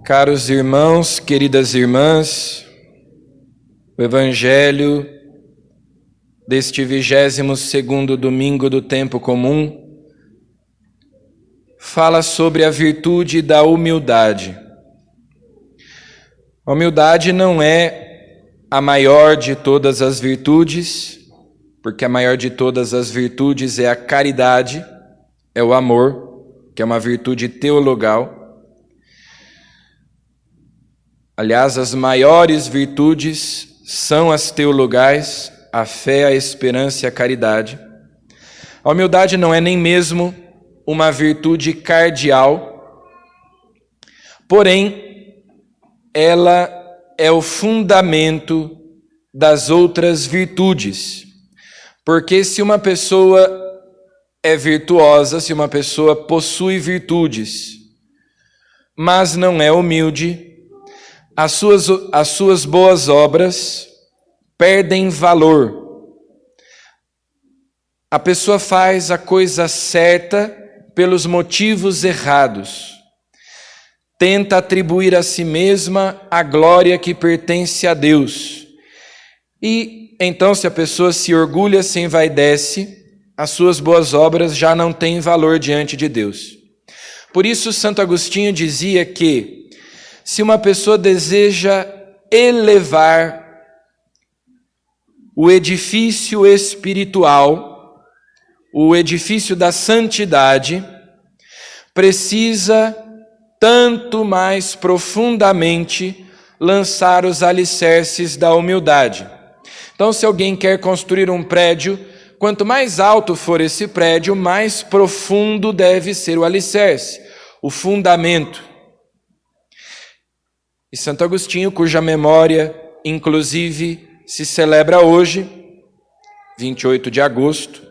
Caros irmãos, queridas irmãs, o Evangelho deste 22º domingo do tempo comum fala sobre a virtude da humildade. A humildade não é a maior de todas as virtudes, porque a maior de todas as virtudes é a caridade, é o amor, que é uma virtude teologal. Aliás, as maiores virtudes são as teologais, a fé, a esperança e a caridade. A humildade não é nem mesmo uma virtude cardial, porém, ela é o fundamento das outras virtudes. Porque se uma pessoa é virtuosa, se uma pessoa possui virtudes, mas não é humilde, as suas boas obras perdem valor. A pessoa faz a coisa certa pelos motivos errados. Tenta atribuir a si mesma a glória que pertence a Deus. E então, se a pessoa se orgulha, se envaidece, as suas boas obras já não têm valor diante de Deus. Por isso, Santo Agostinho dizia que se uma pessoa deseja elevar o edifício espiritual, o edifício da santidade, precisa tanto mais profundamente lançar os alicerces da humildade. Então, se alguém quer construir um prédio, quanto mais alto for esse prédio, mais profundo deve ser o alicerce, o fundamento. E Santo Agostinho, cuja memória, inclusive, se celebra hoje, 28 de agosto,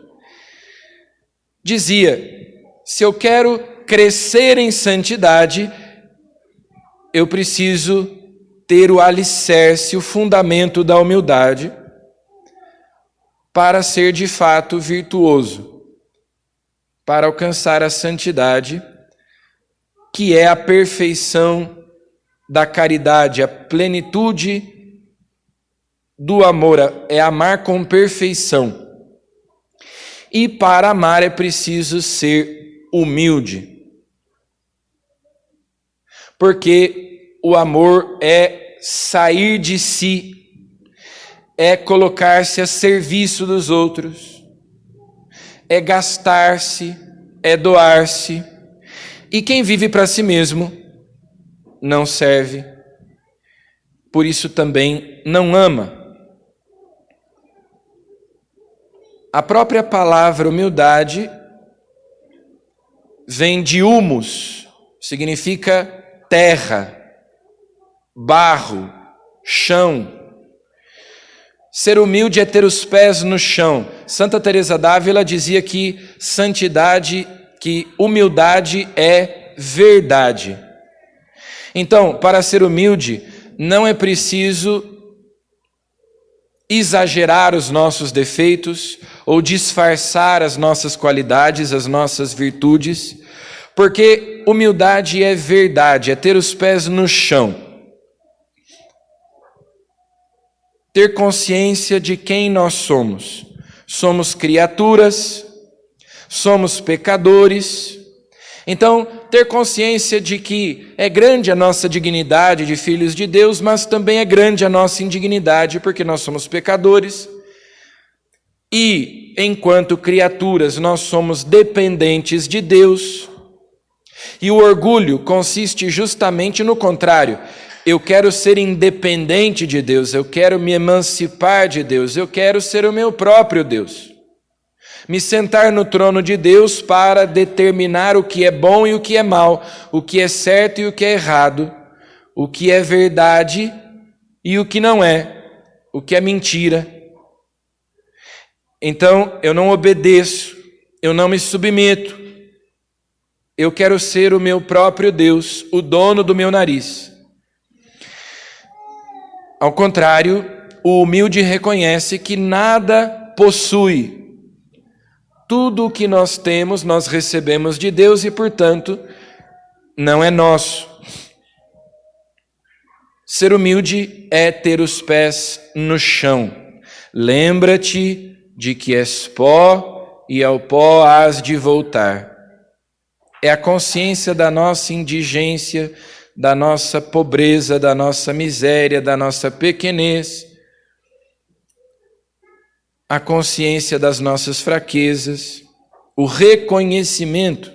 dizia: se eu quero crescer em santidade, eu preciso ter o alicerce, o fundamento da humildade, para ser de fato virtuoso, para alcançar a santidade, que é a perfeição da caridade, a plenitude do amor, é amar com perfeição. E para amar é preciso ser humilde. Porque o amor é sair de si, é colocar-se a serviço dos outros, é gastar-se, é doar-se. E quem vive para si mesmo não serve, por isso também não ama. A própria palavra humildade vem de humus, significa terra, barro, chão. Ser humilde é ter os pés no chão. Santa Teresa d'Ávila dizia que humildade é verdade. Então, para ser humilde, não é preciso exagerar os nossos defeitos ou disfarçar as nossas qualidades, as nossas virtudes, porque humildade é verdade, é ter os pés no chão. Ter consciência de quem nós somos. Somos criaturas, somos pecadores. Então, ter consciência de que é grande a nossa dignidade de filhos de Deus, mas também é grande a nossa indignidade, porque nós somos pecadores. E, enquanto criaturas, nós somos dependentes de Deus. E o orgulho consiste justamente no contrário. Eu quero ser independente de Deus, eu quero me emancipar de Deus, eu quero ser o meu próprio Deus. Me sentar no trono de Deus para determinar o que é bom e o que é mal, o que é certo e o que é errado, o que é verdade e o que não é, o que é mentira. Então, eu não obedeço, eu não me submeto. Eu quero ser o meu próprio Deus, o dono do meu nariz. Ao contrário, o humilde reconhece que nada possui. Tudo o que nós temos, nós recebemos de Deus e, portanto, não é nosso. Ser humilde é ter os pés no chão. Lembra-te de que és pó e ao pó hás de voltar. É a consciência da nossa indigência, da nossa pobreza, da nossa miséria, da nossa pequenez, a consciência das nossas fraquezas, o reconhecimento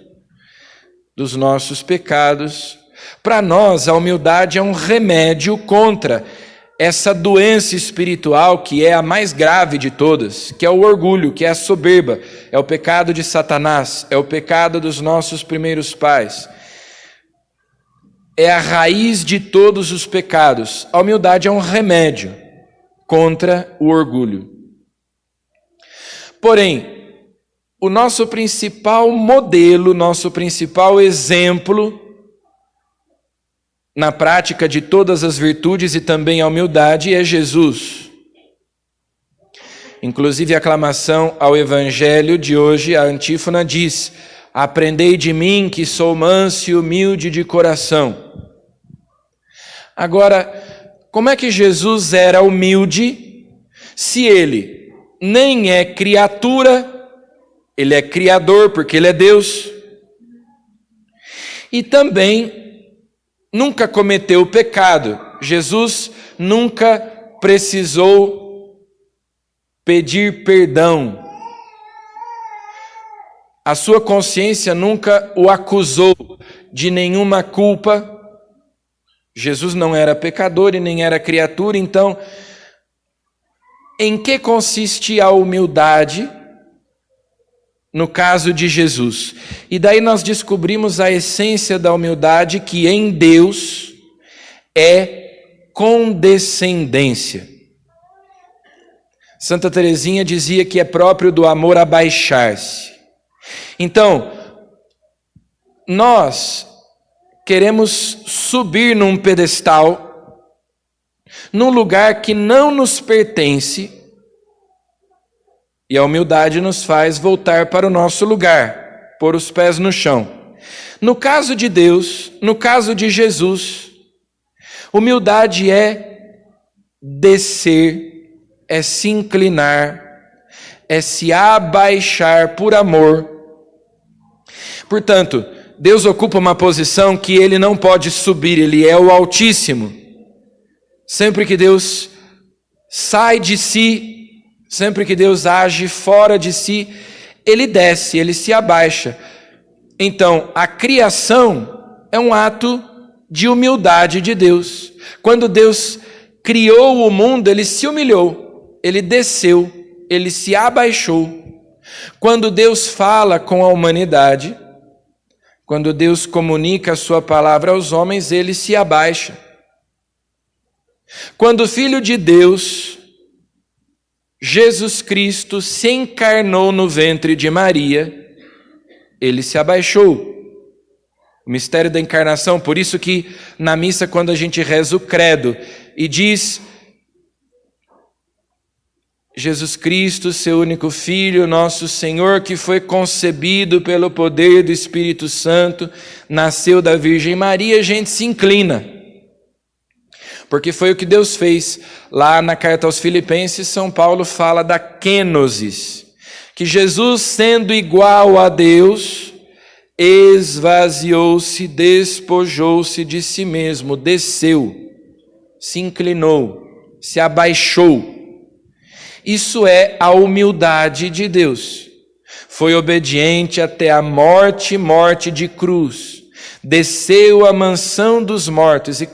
dos nossos pecados. Para nós, a humildade é um remédio contra essa doença espiritual que é a mais grave de todas, que é o orgulho, que é a soberba, é o pecado de Satanás, é o pecado dos nossos primeiros pais. É a raiz de todos os pecados. A humildade é um remédio contra o orgulho. Porém, o nosso principal modelo, nosso principal exemplo na prática de todas as virtudes e também a humildade é Jesus. Inclusive a aclamação ao evangelho de hoje, a antífona diz: aprendei de mim que sou manso e humilde de coração. Agora, como é que Jesus era humilde se ele nem é criatura, ele é criador porque ele é Deus, e também nunca cometeu pecado? Jesus nunca precisou pedir perdão. A sua consciência nunca o acusou de nenhuma culpa. Jesus não era pecador e nem era criatura, então, em que consiste a humildade no caso de Jesus? E daí nós descobrimos a essência da humildade, que em Deus é condescendência. Santa Teresinha dizia que é próprio do amor abaixar-se. Então, nós queremos subir num pedestal, num lugar que não nos pertence, e a humildade nos faz voltar para o nosso lugar, pôr os pés no chão. No caso de Deus, no caso de Jesus, humildade é descer, é se inclinar, é se abaixar por amor. Portanto, Deus ocupa uma posição que ele não pode subir, ele é o Altíssimo. Sempre que Deus sai de si, sempre que Deus age fora de si, ele desce, ele se abaixa. Então, a criação é um ato de humildade de Deus. Quando Deus criou o mundo, ele se humilhou, ele desceu, ele se abaixou. Quando Deus fala com a humanidade, quando Deus comunica a sua palavra aos homens, ele se abaixa. Quando o Filho de Deus, Jesus Cristo, se encarnou no ventre de Maria, ele se abaixou. O mistério da encarnação, por isso que na missa, quando a gente reza o credo e diz: Jesus Cristo, seu único Filho, nosso Senhor, que foi concebido pelo poder do Espírito Santo, nasceu da Virgem Maria, a gente se inclina. Porque foi o que Deus fez. Lá na carta aos Filipenses, São Paulo fala da kenosis, que Jesus, sendo igual a Deus, esvaziou-se, despojou-se de si mesmo, desceu, se inclinou, se abaixou. Isso é a humildade de Deus. Foi obediente até a morte, morte de cruz. Desceu à mansão dos mortos. E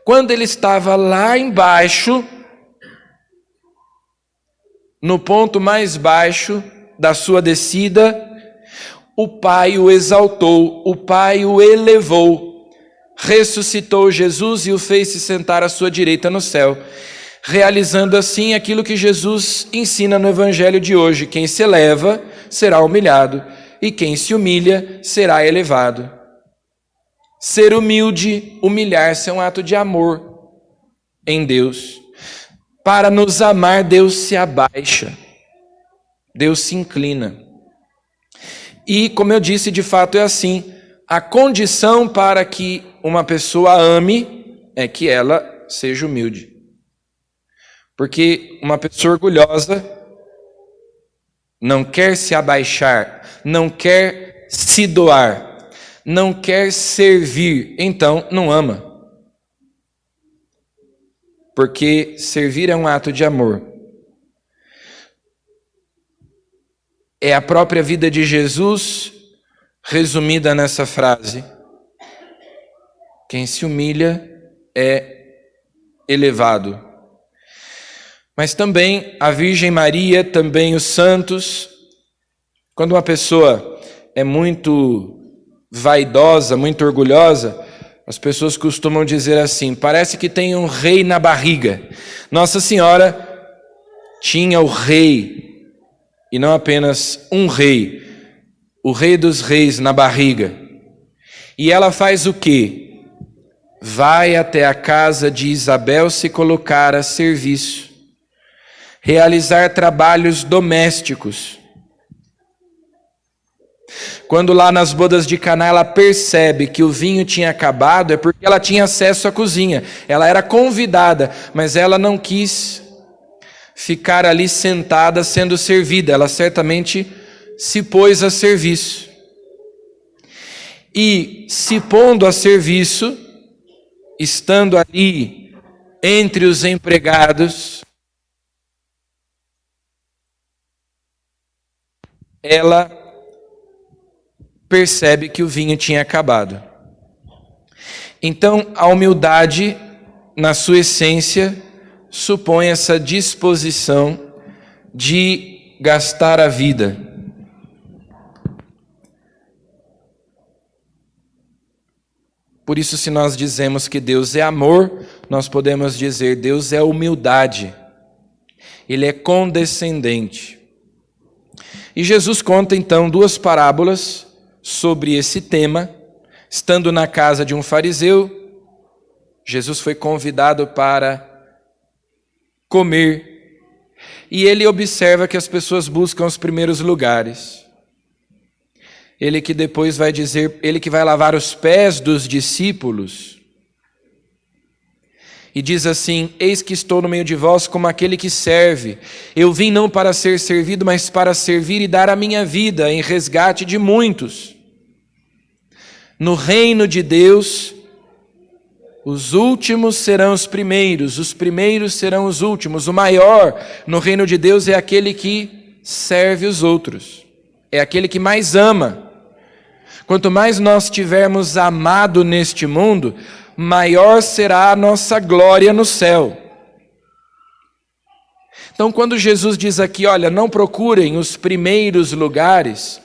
quando ele estava lá embaixo, no ponto mais baixo da sua descida, o Pai o exaltou, o Pai o elevou, ressuscitou Jesus e o fez se sentar à sua direita no céu, realizando assim aquilo que Jesus ensina no Evangelho de hoje: quem se eleva será humilhado, e quem se humilha será elevado. Ser humilde, humilhar-se é um ato de amor em Deus. para nos amar, Deus se abaixa, Deus se inclina. E, como eu disse, de fato é assim. A condição para que uma pessoa ame é que ela seja humilde. Porque uma pessoa orgulhosa não quer se abaixar, não quer se doar, não quer servir, então não ama. Porque servir é um ato de amor. É a própria vida de Jesus resumida nessa frase: quem se humilha é elevado. Mas também a Virgem Maria, também os santos. Quando uma pessoa é muito vaidosa, muito orgulhosa, as pessoas costumam dizer assim: parece que tem um rei na barriga. Nossa Senhora tinha o rei, e não apenas um rei, o rei dos reis na barriga. E ela faz o quê? Vai até a casa de Isabel se colocar a serviço, realizar trabalhos domésticos. Quando lá nas bodas de Caná ela percebe que o vinho tinha acabado, é porque ela tinha acesso à cozinha. Ela era convidada, mas ela não quis ficar ali sentada sendo servida. Ela certamente se pôs a serviço. E se pondo a serviço, estando ali entre os empregados, ela percebe que o vinho tinha acabado. Então, a humildade, na sua essência, supõe essa disposição de gastar a vida. Por isso, se nós dizemos que Deus é amor, nós podemos dizer Deus é humildade. Ele é condescendente. E Jesus conta então duas parábolas sobre esse tema. Estando na casa de um fariseu, Jesus foi convidado para comer. E ele observa que as pessoas buscam os primeiros lugares. Ele que depois vai dizer, ele que vai lavar os pés dos discípulos. E diz assim: eis que estou no meio de vós como aquele que serve. Eu vim não para ser servido, mas para servir e dar a minha vida em resgate de muitos. No reino de Deus, os últimos serão os primeiros serão os últimos. O maior no reino de Deus é aquele que serve os outros, é aquele que mais ama. Quanto mais nós tivermos amado neste mundo, maior será a nossa glória no céu. Então, quando Jesus diz aqui, olha, não procurem os primeiros lugares,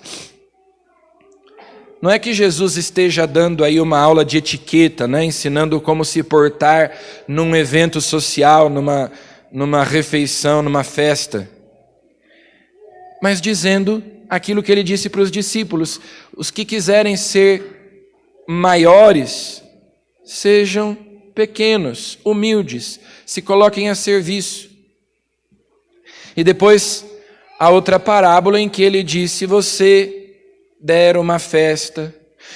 não é que Jesus esteja dando aí uma aula de etiqueta, né? Ensinando como se portar num evento social, numa refeição, numa festa. Mas dizendo aquilo que ele disse para os discípulos: os que quiserem ser maiores, sejam pequenos, humildes, se coloquem a serviço. E depois, a outra parábola em que ele disse: se você der uma festa,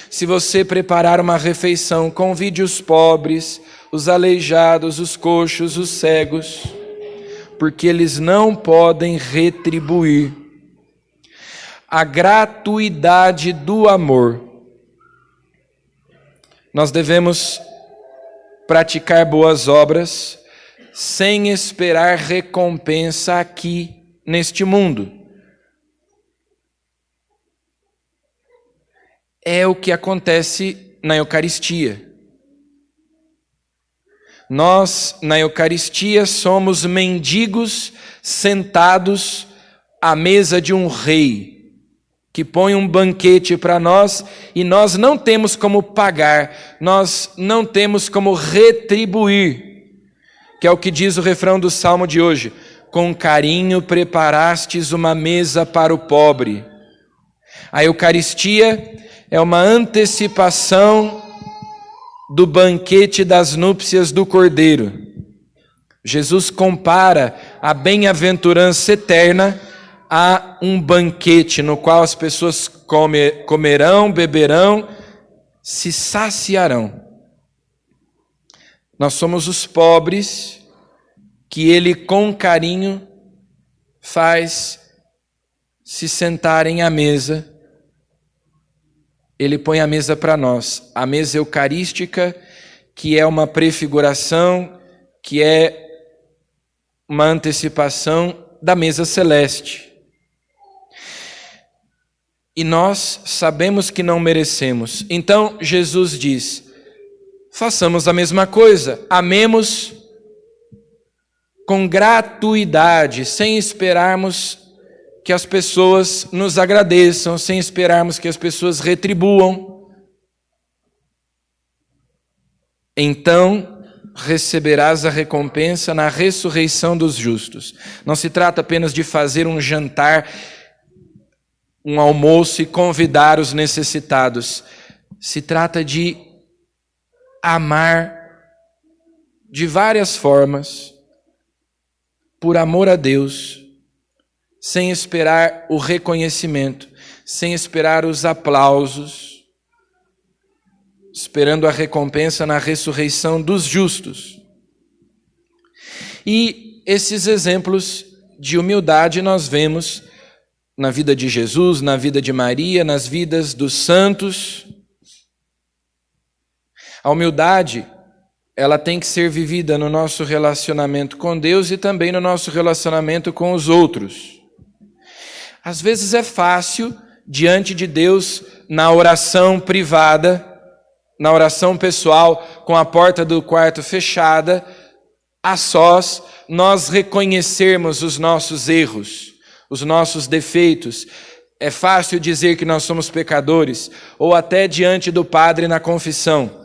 se você preparar uma refeição, convide os pobres, os aleijados, os coxos, os cegos, porque eles não podem retribuir. A gratuidade do amor. Nós devemos praticar boas obras sem esperar recompensa aqui neste mundo. É o que acontece na Eucaristia. Nós, na Eucaristia, somos mendigos sentados à mesa de um rei, que põe um banquete para nós e nós não temos como pagar, nós não temos como retribuir, que é o que diz o refrão do Salmo de hoje: com carinho preparastes uma mesa para o pobre. A Eucaristia é uma antecipação do banquete das núpcias do Cordeiro. Jesus compara a bem-aventurança eterna a um banquete no qual as pessoas comerão, beberão, se saciarão. Nós somos os pobres que ele com carinho faz se sentarem à mesa. Ele põe a mesa para nós, a mesa eucarística, que é uma prefiguração, que é uma antecipação da mesa celeste. E nós sabemos que não merecemos. Então Jesus diz: façamos a mesma coisa, amemos com gratuidade, sem esperarmos que as pessoas nos agradeçam, sem esperarmos que as pessoas retribuam. Então receberás a recompensa na ressurreição dos justos. Não se trata apenas de fazer um jantar, um almoço e convidar os necessitados. Se trata de amar de várias formas, por amor a Deus, sem esperar o reconhecimento, sem esperar os aplausos, esperando a recompensa na ressurreição dos justos. E esses exemplos de humildade nós vemos na vida de Jesus, na vida de Maria, nas vidas dos santos. A humildade, ela tem que ser vivida no nosso relacionamento com Deus e também no nosso relacionamento com os outros. Às vezes é fácil, diante de Deus, na oração privada, na oração pessoal, com a porta do quarto fechada, a sós, nós reconhecermos os nossos erros, os nossos defeitos. É fácil dizer que nós somos pecadores, ou até diante do Padre na confissão.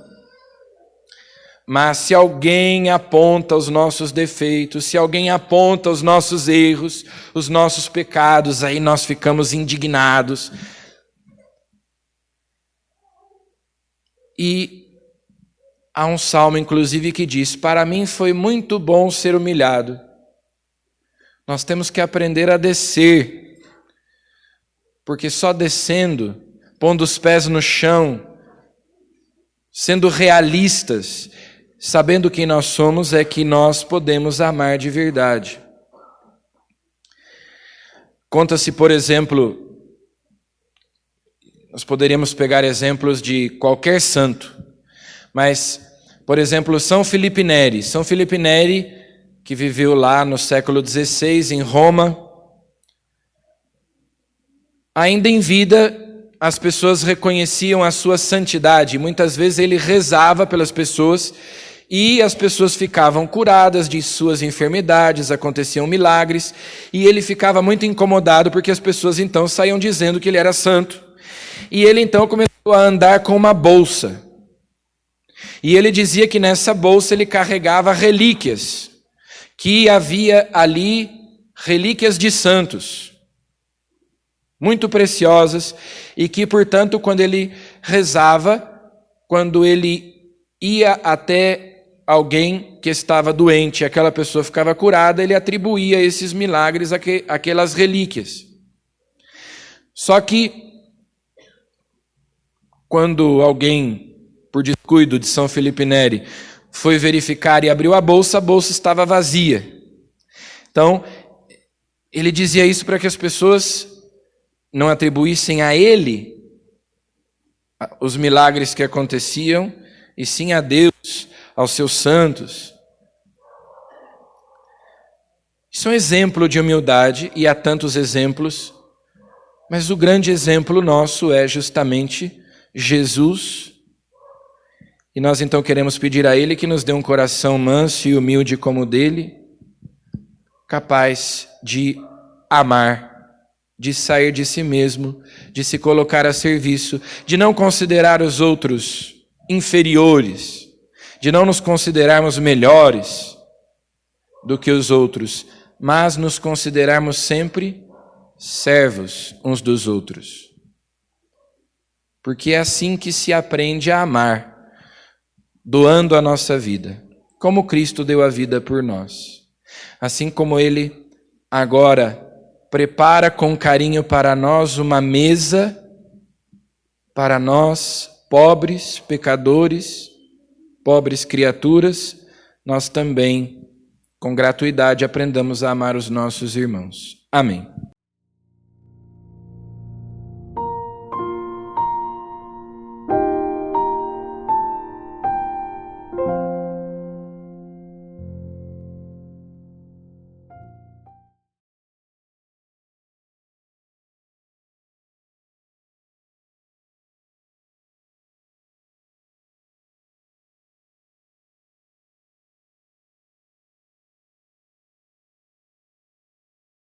Mas se alguém aponta os nossos defeitos, se alguém aponta os nossos erros, os nossos pecados, aí nós ficamos indignados. E há um salmo, inclusive, que diz: para mim foi muito bom ser humilhado. Nós temos que aprender a descer, porque só descendo, pondo os pés no chão, sendo realistas, sabendo quem nós somos, é que nós podemos amar de verdade. Conta-se, por exemplo, nós poderíamos pegar exemplos de qualquer santo, mas, por exemplo, São Filipe Neri. São Filipe Neri, que viveu lá no século XVI, em Roma, ainda em vida, as pessoas reconheciam a sua santidade. Muitas vezes ele rezava pelas pessoas e as pessoas ficavam curadas de suas enfermidades, aconteciam milagres, e ele ficava muito incomodado porque as pessoas então saíam dizendo que ele era santo. E ele então começou a andar com uma bolsa. E ele dizia que nessa bolsa ele carregava relíquias, que havia ali relíquias de santos, muito preciosas, e que, portanto, quando ele rezava, quando ele ia até alguém que estava doente, aquela pessoa ficava curada, ele atribuía esses milagres àquelas relíquias. Só que, quando alguém, por descuido de São Filipe Neri, foi verificar e abriu a bolsa estava vazia. Então, ele dizia isso para que as pessoas não atribuíssem a ele os milagres que aconteciam, e sim a Deus, aos seus santos. Isso é um exemplo de humildade, e há tantos exemplos, mas o grande exemplo nosso é justamente Jesus. E nós então queremos pedir a Ele que nos dê um coração manso e humilde como o dele, capaz de amar, de sair de si mesmo, de se colocar a serviço, de não considerar os outros inferiores, de não nos considerarmos melhores do que os outros, mas nos considerarmos sempre servos uns dos outros. Porque é assim que se aprende a amar, doando a nossa vida. como Cristo deu a vida por nós. Assim como Ele agora prepara com carinho para nós uma mesa, para nós, pobres, pecadores, pobres criaturas, nós também, com gratuidade, aprendamos a amar os nossos irmãos. Amém.